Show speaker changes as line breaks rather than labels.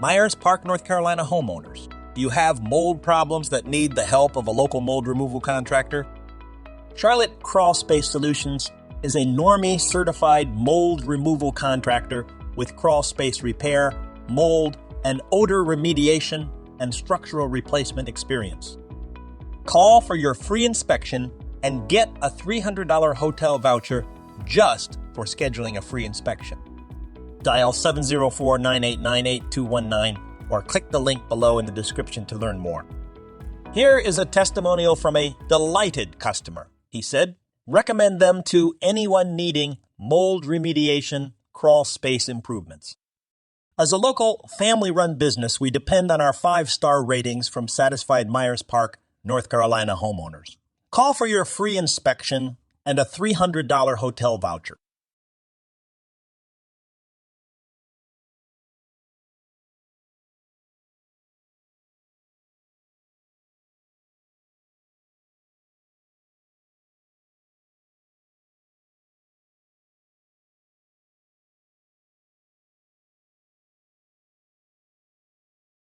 Myers Park, North Carolina homeowners. Do you have mold problems that need the help of a local mold removal contractor? Charlotte Crawlspace Solutions is a Normie certified mold removal contractor with Crawlspace repair, mold, and odor remediation and structural replacement experience. Call for your free inspection and get a $300 hotel voucher just for scheduling a free inspection. Dial 704-989-8219 or click the link below in the description to learn more. Here is a testimonial from a delighted customer. He said, recommend them to anyone needing mold remediation, crawl space improvements. As a local family-run business, we depend on our 5-star ratings from satisfied Myers Park, North Carolina homeowners. Call for your free inspection and a $300 hotel voucher.